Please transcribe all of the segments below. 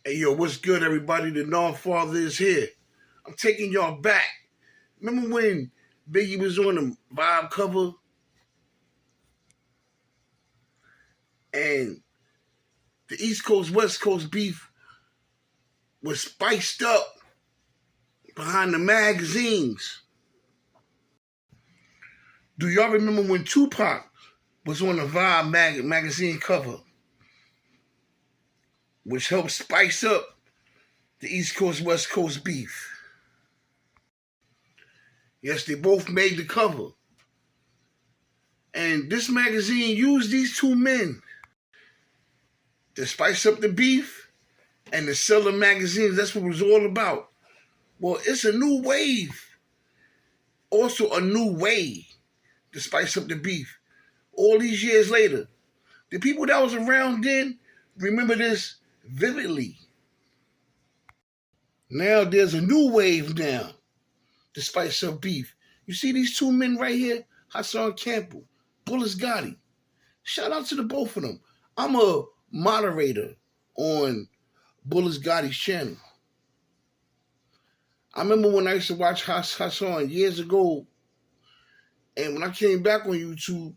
Hey, yo, what's good, everybody? The Non-Father is here. I'm taking y'all back. Remember when Biggie was on the Vibe cover and the East Coast, West Coast beef was spiced up behind the magazines? Do y'all remember when Tupac was on the Vibe magazine cover, which helped spice up the East Coast, West Coast beef? Yes, they both made the cover. And this magazine used these two men to spice up the beef and to sell the magazines. That's what it was all about. Well, it's a new wave. Also a new way to spice up the beef. All these years later, the people that was around then remember this vividly. Now there's a new wave now to spice up beef. You see these two men right here, Hassan Campbell, Bulletz Gotti. Shout out to the both of them. I'm a moderator on Bulletz Gotti's channel. I remember when I used to watch Hassan years ago, and when I came back on YouTube,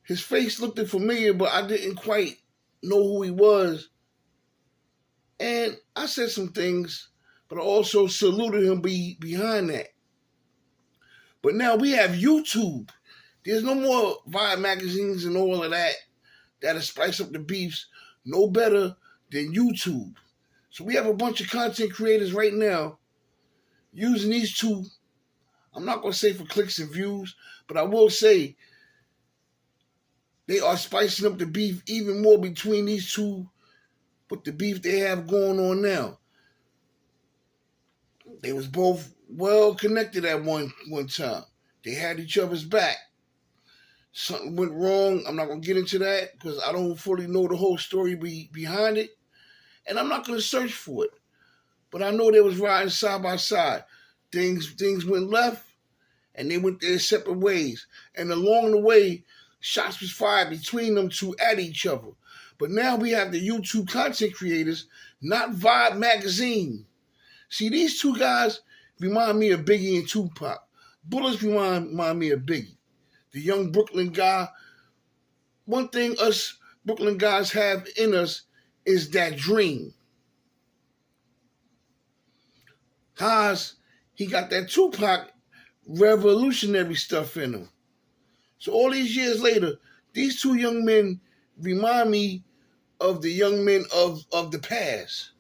his face looked familiar, but I didn't quite know who he was. And I said some things, but I also saluted him behind that. But now we have YouTube. There's no more Vibe magazines and all of that that'll spice up the beefs no better than YouTube. So we have a bunch of content creators right now using these two. I'm not going to say for clicks and views, but I will say they are spicing up the beef even more between these two with the beef they have going on now. They was both well connected at one time. They had each other's back. Something went wrong. I'm not going to get into that because I don't fully know the whole story behind it. And I'm not going to search for it. But I know they was riding side by side. Things went left and they went their separate ways. And along the way, shots was fired between them two at each other. But now we have the YouTube content creators, not Vibe magazine. See, these two guys remind me of Biggie and Tupac. Bulletz remind me of Biggie, the young Brooklyn guy. One thing us Brooklyn guys have in us is that dream. Haas, he got that Tupac revolutionary stuff in him. So all these years later, these two young men remind me of the young men of the past.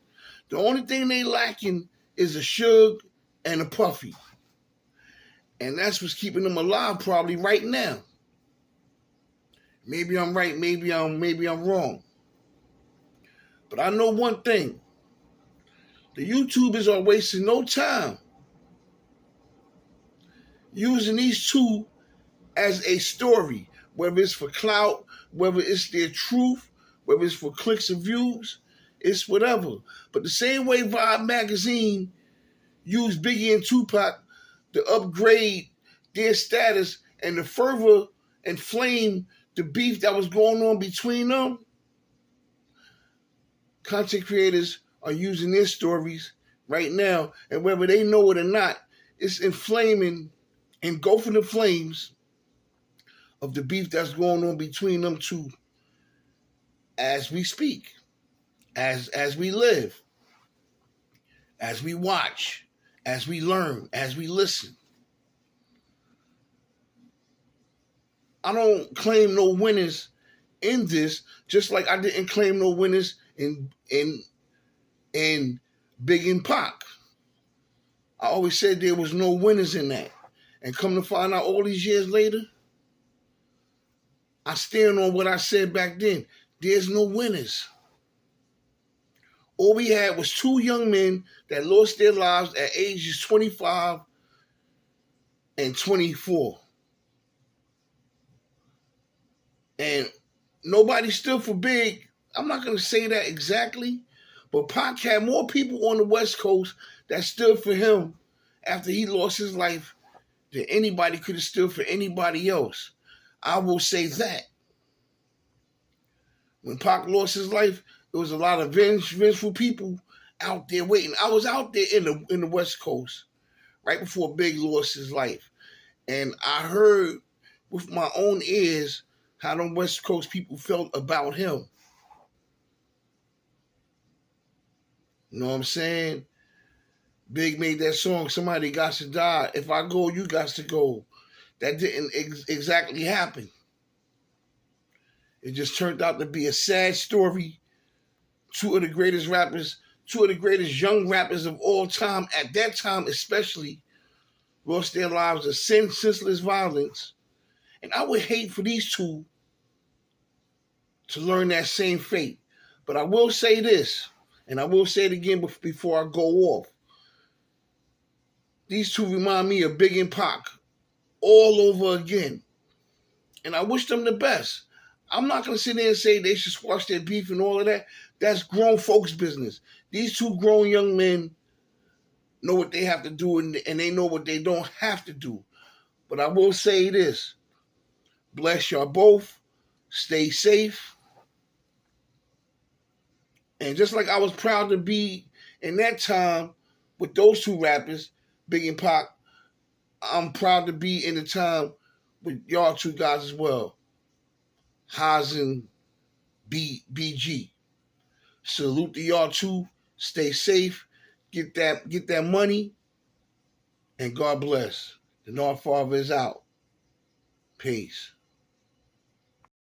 The only thing they lacking is a Suge and a Puffy. And that's what's keeping them alive probably right now. Maybe I'm right, maybe I'm wrong. But I know one thing. The YouTubers are wasting no time using these two as a story, whether it's for clout, whether it's their truth, whether it's for clicks and views, it's whatever. But the same way Vibe magazine used Biggie and Tupac to upgrade their status and to further inflame the beef that was going on between them, content creators are using their stories right now, and whether they know it or not, it's inflaming, engulfing the flames of the beef that's going on between them two as we speak, as we live, as we watch, as we learn, as we listen. I don't claim no winners in this, just like I didn't claim no winners in Big and Pac. I always said there was no winners in that. And come to find out all these years later, I stand on what I said back then. There's no winners. All we had was two young men that lost their lives at ages 25 and 24. And nobody stood for Big. I'm not going to say that exactly, but Pac had more people on the West Coast that stood for him after he lost his life than anybody could have stood for anybody else. I will say that. When Pac lost his life, There was a lot of vengeful people out there waiting. I was out there in the West Coast right before Big lost his life, and I heard with my own ears how them West Coast people felt about him. You know what I'm saying? Big made that song, "Somebody Got to Die. If I go, you got to go." That didn't exactly happen. It just turned out to be a sad story. Two of the greatest rappers, two of the greatest young rappers of all time, at that time especially, lost their lives to senseless violence. And I would hate for these two to learn that same fate. But I will say this, and I will say it again before I go off. These two remind me of Big and Pac all over again. And I wish them the best. I'm not going to sit there and say they should squash their beef and all of that. That's grown folks' business. These two grown young men know what they have to do, and they know what they don't have to do. But I will say this. Bless y'all both. Stay safe. And just like I was proud to be in that time with those two rappers, Big and Pac, I'm proud to be in the time with y'all two guys as well. Hassan, BG. Salute to y'all too. Stay safe. Get that money. And God bless. The North Father is out. Peace.